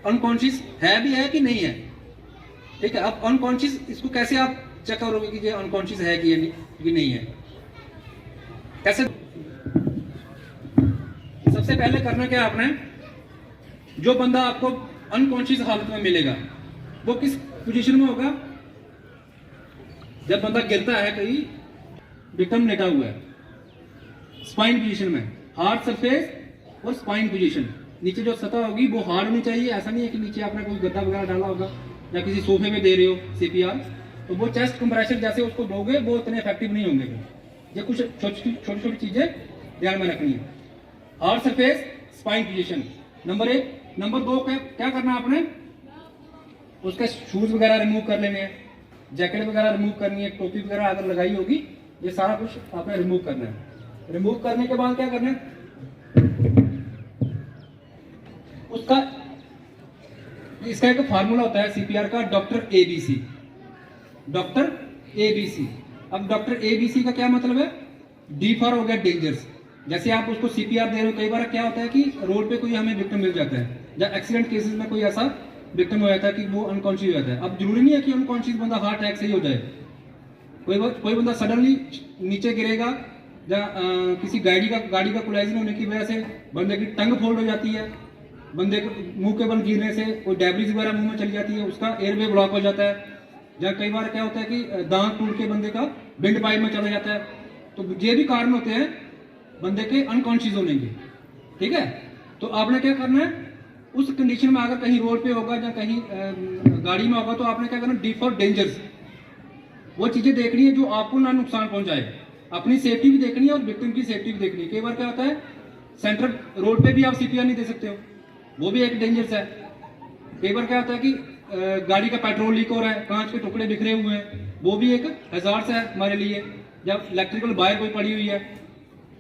Unconscious है भी है कि नहीं है। ठीक है, अब अनकॉन्शियस इसको कैसे आप चेक करोगे कि ये अनकॉन्शियस है कि नहीं है, कैसे? सबसे पहले करना क्या आपने, जो बंदा आपको अनकॉन्शियस हालत में मिलेगा वो किस पोजीशन में होगा? जब बंदा गिरता है कहीं, विक्टिम लेटा हुआ है स्पाइन पोजीशन में, हार्ड सरफेस और स्पाइन पोजीशन, नीचे जो सतह होगी वो हार्ड होनी चाहिए। ऐसा नहीं है कि नीचे आपने कोई गद्दा वगैरह डाला होगा या किसी सोफे में दे रहे हो सीपीआर, तो वो चेस्ट कंप्रेशर जैसे उसको दोगे वो इतने इफेक्टिव नहीं होंगे। ये कुछ छोटी छोटी चीजें ध्यान में रखनी है। Hard surface, spine position, number 1। Number 2 क्या करना है आपने, उसके शूज वगैरह रिमूव कर लेने हैं, जैकेट वगैरह रिमूव करनी है, टोपी वगैरह अगर लगाई होगी, ये सारा कुछ आपने रिमूव करना है। रिमूव करने के बाद क्या करना है, उसका इसका एक फार्मूला होता है सीपीआर का, डॉक्टर एबीसी। Doctor ABC. अब डॉक्टर एबीसी का क्या मतलब है? डी फॉर हो गया डेंजर्स। जैसे आप उसको सीपीआर दे रहे हो, कई बार क्या होता है कि रोड पे कोई हमें विक्टिम मिल जाता है, या एक्सीडेंट केसेस में कोई ऐसा विक्टिम हो जाता है कि वो अनकॉन्शियस हो जाता है। अब जरूरी नहीं है कि अनकॉन्शियस बंदा हार्ट अटैक से ही हो जाए, कोई बंदा सडनली नीचे गिरेगा या किसी गाड़ी का कोलाइजन होने की वजह से बंदे की टंग फोल्ड हो जाती है, बंदे को मुंह के बल गिरने से कोई डेब्रिज वगैरह मुंह में चली जाती है, उसका एयरवे ब्लॉक हो जाता है। या कई बार क्या होता है कि दांत टूट के बंदे का विंड पाइप में चला जाता है। तो ये भी कारण होते हैं बंदे के अनकॉन्शियस होने के। ठीक है, तो आपने क्या करना है, उस कंडीशन में अगर कहीं रोड पे होगा या कहीं गाड़ी में होगा, तो आपने क्या करना, डी फॉर डेंजर्स। वो चीजें देखनी है जो आपको ना नुकसान पहुंचाए, अपनी सेफ्टी भी देखनी है और विक्टिम की सेफ्टी भी देखनी है। कई बार क्या होता है, सेंट्रल रोड पे भी आप सीपीआर नहीं दे सकते हो, वो भी एक डेंजर्स है। कई बार क्या होता है कि गाड़ी का पेट्रोल लीक हो रहा है, कांच के टुकड़े बिखरे हुए हैं, वो भी एक हैजार्ड है हमारे लिए, जब इलेक्ट्रिकल वायर कोई पड़ी हुई है।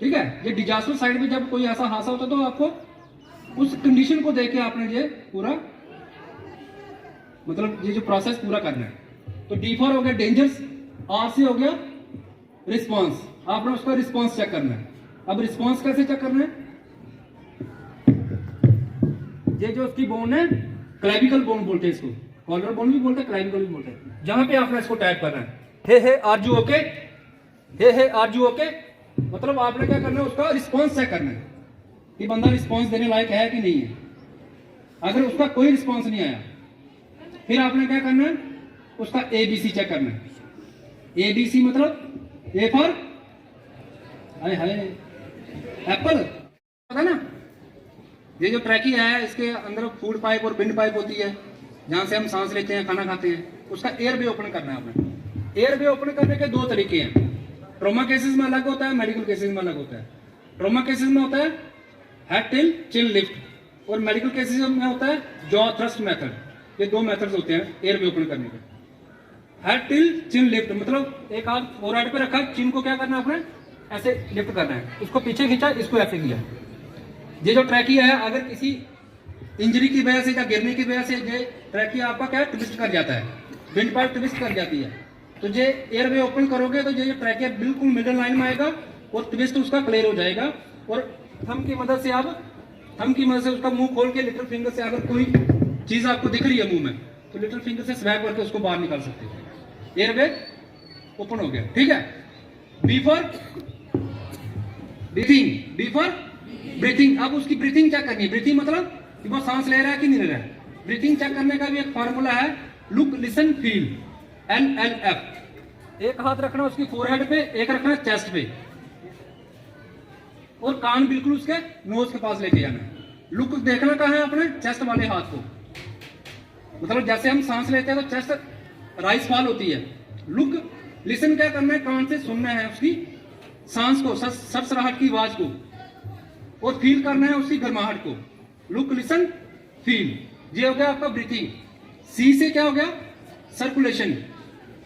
ठीक है, ये डिजास्टर साइड में जब कोई ऐसा हादसा होता है तो आपको उस कंडीशन को देख के आपने ये पूरा मतलब ये जो प्रोसेस पूरा करना है। तो डी फॉर हो गया डेंजर्स, आर से हो गया रिस्पॉन्स, आपने उसका रिस्पॉन्स चेक करना है। अब रिस्पॉन्स कैसे चेक करना है, ये जो उसकी बोन है, क्लैविकल बोन बोलते हैं इसको, कॉलर बोन भी बोलते हैं, क्लैविकल भी बोलते हैं, जहां पे आपने इसको टैप करना है। Hey are you okay, hey are you okay, मतलब आपने क्या करना है, उसका रिस्पॉन्स चेक करना है कि बंदा रिस्पॉन्स देने लायक है कि नहीं है। अगर उसका कोई रिस्पॉन्स नहीं आया, फिर आपने क्या करना है, उसका एबीसी चेक करना है। एबीसी मतलब ए फॉर एप्पल, पता ना, ये जो ट्रैकिया है इसके अंदर फूड पाइप और विंड पाइप होती है, जहां से हम सांस लेते हैं, खाना खाते हैं, उसका एयरवे ओपन करना है आपने। एयरवे ओपन करने के 2 तरीके हैं, ट्रोमा केसेस में अलग होता है, मेडिकल केसेस में अलग होता है। ट्रोमा केसेस में होता है हेड टिल चिन लिफ्ट, और मेडिकल केसेस में होता है जॉ थ्रस्ट मेथड। ये 2 मेथड्स होते हैं एयरवे ओपन करने के। हेड टिल चिन लिफ्ट मतलब एक हाथ फोरहेड पे रखा, चिन को क्या करना है आपने, ऐसे लिफ्ट करना है, इसको पीछे खींचा, इसको ऐसे किया। ये जो ट्रैकिया है, अगर किसी इंजरी की वजह से या गिरने की वजह से ये ट्रैकिया आपका क्या ट्विस्ट कर जाता है, विंड पाइप ट्विस्ट कर जाती है, तो ये एयरवे ओपन करोगे तो ये ट्रैकिया बिल्कुल मिडल लाइन में आएगा और ट्विस्ट उसका क्लियर हो जाएगा। और थंब की मदद से उसका मुंह खोल के लिटिल फिंगर से अगर कोई चीज आपको दिख रही है मुंह में, तो लिटिल फिंगर से स्वैप करके उसको बाहर निकाल सकते हो। एयरवे ओपन हो गया। ठीक है, B for breathing, B for breathing. अब उसकी ब्रीथिंग चेक करनी है। ब्रीथिंग मतलब कि वो सांस ले रहा है कि नहीं ले रहा है। ब्रीथिंग चेक करने का भी एक फार्मूला है, लुक लिसन फील, NLF। एक हाथ रखना उसकी फोरहेड पे, एक रखना चेस्ट पे, और कान बिल्कुल उसके नोज के पास लेके जाना है। लुक देखना कहाँ है अपने चेस्ट वाले हाथ को, मतलब जैसे हम सांस लेते हैं तो चेस्ट राइज फॉल होती है। लुक लिसन क्या करना है, कान से सुनना है उसकी सांस को, सरसराहट की आवाज को, और फील करना है उसकी गर्माहट को। लुक लिसन फील, ये हो गया आपका ब्रीथिंग। सी से क्या हो गया, सर्कुलेशन।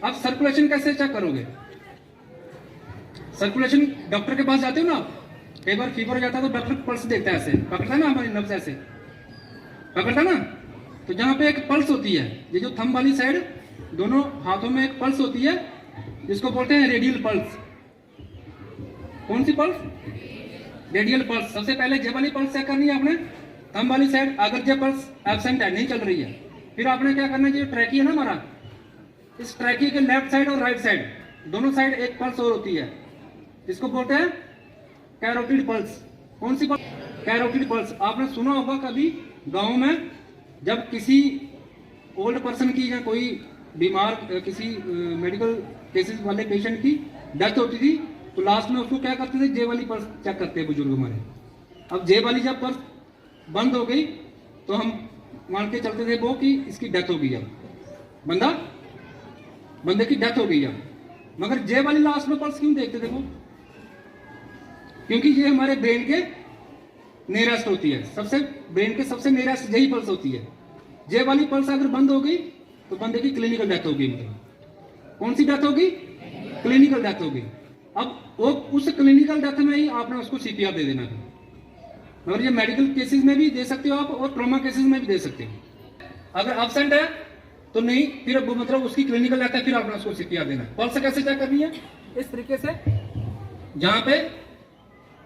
आप सर्कुलेशन कैसे चेक करोगे, सर्कुलेशन डॉक्टर के पास जाते हो ना, कई बार फीवर हो जाता है तो डॉक्टर पल्स देखता है, ऐसे पकड़ता है ना, हमारी नब्ज ऐसे पकड़ता ना, तो जहां पे एक पल्स होती है, ये जो थंब वाली साइड दोनों हाथों में एक पल्स होती है, जिसको बोलते हैं रेडियल पल्स। कौन सी पल्स, रेडियल पल्स। सबसे पहले ये वाली पल्स चेक करनी है आपने, थंब वाली साइड अगर जो पल्स एब्सेंट है, नहीं चल रही है, फिर आपने क्या करना है, जो ट्रैकी है ना हमारा, इस ट्रैकी के लेफ्ट साइड और राइट साइड दोनों साइड एक पल्स और होती है, इसको बोलते हैं कैरोटिड पल्स। कौन सी पल्स? Carotid pulse. आपने सुना होगा कभी गांव में जब किसी ओल्ड पर्सन की या कोई बीमार किसी मेडिकल केसेस वाले पेशेंट की डेथ होती थी, तो लास्ट में उसको क्या करते थे, जे वाली पल्स चेक करते हैं बुजुर्ग हमारे। अब जे वाली जब पल्स बंद हो गई तो हम मान के चलते थे वो कि इसकी डेथ हो गई, अब बंदे की डेथ हो गई अब। मगर जे वाली लास्ट में पल्स क्यों देखते थे वो? क्योंकि ये हमारे ब्रेन के नियरेस्ट होती है, सबसे ब्रेन के सबसे नियरेस्ट यही पल्स होती है। जे वाली पल्स अगर बंद हो गई तो बंदे की क्लिनिकल डेथ हो गई। मतलब कौन सी डेथ होगी? क्लिनिकल डेथ होगी। अब वो उस क्लिनिकल डेथ में ही आपने उसको सीपीआर दे देना है। मगर ये मेडिकल केसेस में भी दे सकते हो आप और ट्रॉमा केसेस में भी दे सकते हो। अगर एब्सेंट है तो नहीं, फिर मतलब उसकी क्लिनिकल डेथ है, फिर आपने उसको सीपीआर देना है। पल्स कैसे चेक करनी है? इस तरीके से जहां पे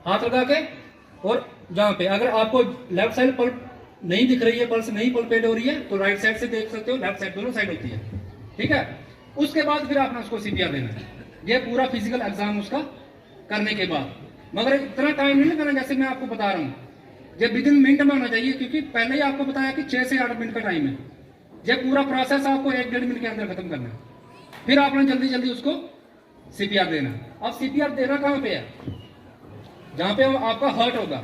हाथ लगा के, और जहां पे अगर आपको लेफ्ट साइड पल्स नहीं दिख रही है, पल्स नहीं पल्पेट हो रही है, तो राइट साइड से देख सकते हो, लेफ्ट साइड दोनों साइड होती है। ठीक है, उसके बाद फिर आपने उसको सीपीआर देना है। ये पूरा फिजिकल एग्जाम उसका करने के बाद। मगर इतना टाइम नहीं करना जैसे मैं आपको बता रहा हूँ, ये विदिन मिनट में होना चाहिए, क्योंकि पहले ही आपको बताया कि 6 से 8 मिनट का टाइम है। ये पूरा प्रोसेस आपको 1-1.5 मिनट के अंदर खत्म करना है। फिर आपने जल्दी जल्दी उसको सीपीआर देना है। अब सीपीआर देना कहाँ पे है? जहां पे आपका हर्ट होगा।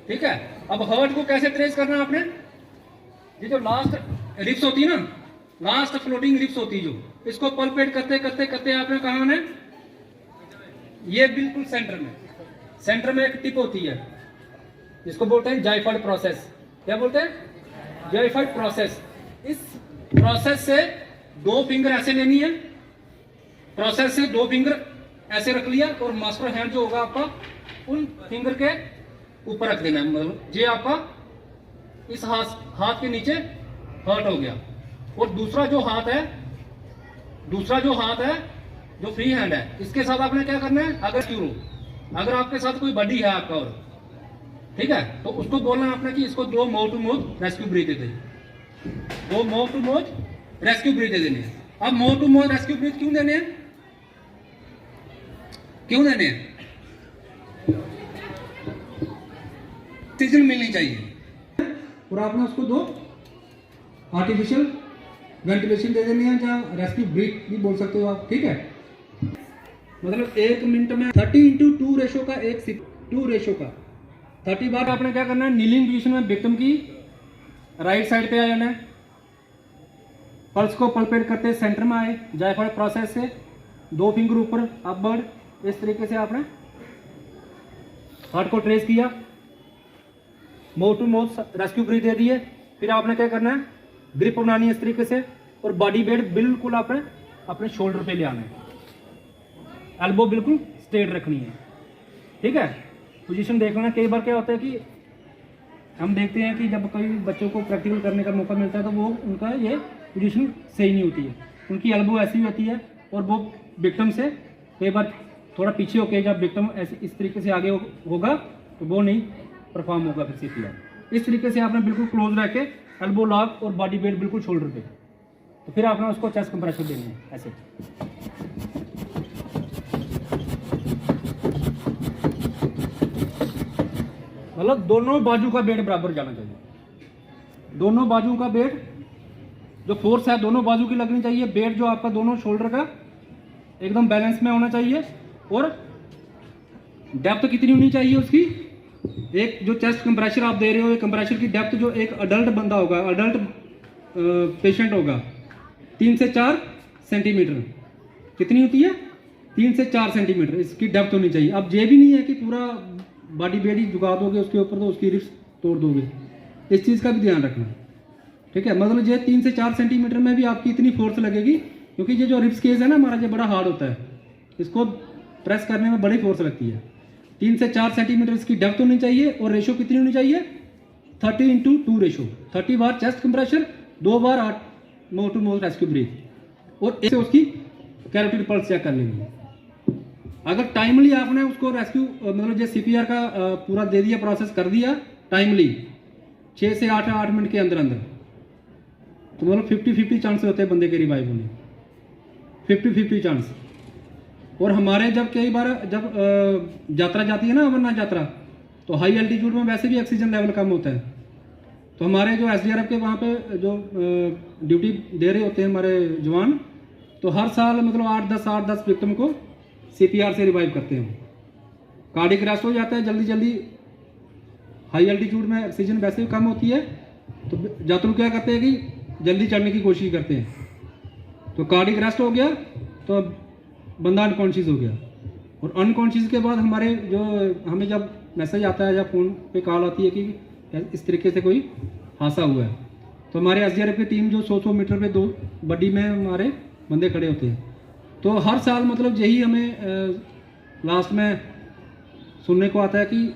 ठीक है, अब हर्ट को कैसे ट्रेस करना है आपने? ये जो लास्ट रिप्स होती है ना, लास्ट फ्लोटिंग रिप्स होती है, जो इसको पल्पेट करते करते करते आपने कहा है, ये बिल्कुल सेंटर में एक टिप होती है, जिसको बोलते हैं जायफर्ड प्रोसेस। क्या बोलते हैं? जायफर्ड प्रोसेस। इस प्रोसेस से 2 फिंगर ऐसे लेनी है, प्रोसेस से 2 फिंगर ऐसे रख लिया, और मास्टर हैंड जो होगा आपका उन फिंगर के ऊपर रख देना है। मतलब ये आपका इस हाथ के नीचे हर्ट हो गया। और दूसरा जो हाथ है जो फ्री हैंड है, इसके साथ आपने क्या करना है? अगर आपके साथ कोई बॉडी है आपका, और ठीक है, तो उसको बोलना है आपने कि इसको 2 mouth to mouth rescue breath दे दें। 2 mouth to mouth rescue breath दे देने हैं। अब mouth to mouth rescue breath क्यों देने हैं? ऑक्सीजन मिलनी चाहिए, और आपने उसको 2 आर्टिफिशियल वेंटिलेशन दे देनी है, जहाँ रेस्क्यू ब्रीथ भी बोल सकते हो आप। ठीक है, मतलब 1 मिनट में 30:2 रेशो का 2 रेशो का 30 बार आपने क्या करना है? नीलिंग पोजीशन में विक्टिम की राइट साइड पे आ जाना है, पल्स को पल्पेट करते सेंटर में आए, जायफर्ड प्रोसेस से 2 फिंगर ऊपर अपवर्ड, इस तरीके से आपने हार्ट को ट्रेस किया, mouth to mouth rescue breath दे दिए। फिर आपने क्या करना है? ग्रिप बनानी है इस तरीके से, और बॉडी वेट बिल्कुल आपने अपने शोल्डर पे ले आना है, एल्बो बिल्कुल स्ट्रेट रखनी है। ठीक है, पोजीशन देख लेना। कई बार क्या होता है कि हम देखते हैं कि जब कई बच्चों को प्रैक्टिकल करने का मौका मिलता है तो वो उनका ये पोजीशन सही नहीं होती है, उनकी एल्बो ऐसी होती है, और वो विक्टिम से कई बार थोड़ा पीछे होकर, जब विक्टिम ऐसे इस तरीके से आगे होगा तो वो नहीं परफॉर्म होगा फिर सीपीआर। इस तरीके से आपने बिल्कुल क्लोज रह के एल्बो लॉक और बॉडी वेट बिल्कुल शोल्डर पे, तो फिर आपने उसको चेस्ट कंप्रेशर देनी है ऐसे। मतलब दोनों बाजू का वेट बराबर जाना चाहिए, दोनों बाजू का वेट जो फोर्स है दोनों बाजू की लगनी चाहिए। वेट जो आपका दोनों शोल्डर का एकदम बैलेंस में होना चाहिए, और डेप्थ कितनी होनी चाहिए उसकी? एक जो चेस्ट कंप्रेशर आप दे रहे हो, कंप्रेशर की डेप्थ जो एक अडल्ट बंदा होगा, अडल्ट पेशेंट होगा, 3 से 4 सेंटीमीटर। कितनी होती है? 3 से 4 सेंटीमीटर इसकी डेप्थ होनी चाहिए। अब ये भी नहीं है कि पूरा बॉडी वेट ही झुका दोगे उसके ऊपर तो उसकी रिप्स तोड़ दोगे, इस चीज़ का भी ध्यान रखना। ठीक है, मतलब ये 3 से 4 सेंटीमीटर में भी आपकी इतनी फोर्स लगेगी, क्योंकि ये जो रिप्स केस है ना हमारा, ये बड़ा हार्ड होता है, इसको प्रेस करने में बड़ी फोर्स लगती है। 3 से 4 सेंटीमीटर इसकी डेप्थ होनी चाहिए, और रेशो कितनी होनी चाहिए? 30:2 रेशो। 30 बार चेस्ट कंप्रेशर, 2 बार mouth to mouth rescue breath, और इससे उसकी कैरोटिड पल्स चेक कर लेंगे। अगर टाइमली आपने उसको रेस्क्यू मतलब जो सीपीआर का पूरा दे दिया, प्रोसेस कर दिया टाइमली, 6 से 8 मिनट के अंदर अंदर, तो मतलब 50-50 चांस होते हैं बंदे के रिवाइव होने, 50-50 चांस। और हमारे जब कई बार जब यात्रा जाती है ना, अमरनाथ यात्रा, तो हाई एल्टीट्यूड में वैसे भी ऑक्सीजन लेवल कम होता है, तो हमारे जो एसडीआरएफ के वहाँ पे जो ड्यूटी दे रहे होते हैं हमारे जवान, तो हर साल मतलब 8-10 विक्टिम को सीपीआर से रिवाइव करते हैं। कार्डियक अरेस्ट हो जाता है जल्दी जल्दी, हाई एल्टीट्यूड में ऑक्सीजन वैसे भी कम होती है, तो यात्रु क्या करते हैं कि जल्दी चढ़ने की कोशिश करते हैं, तो कार्डियक अरेस्ट हो गया तो बंदा अनकॉन्शियस हो गया। और अनकॉन्शियस के बाद हमारे जो हमें जब मैसेज आता है या फ़ोन पे कॉल आती है कि इस तरीके से कोई हादसा हुआ है, तो हमारे एसडीआरएफ की टीम जो 100 मीटर पे 2 बड्डी में हमारे बंदे खड़े होते हैं। तो हर साल मतलब यही हमें लास्ट में सुनने को आता है कि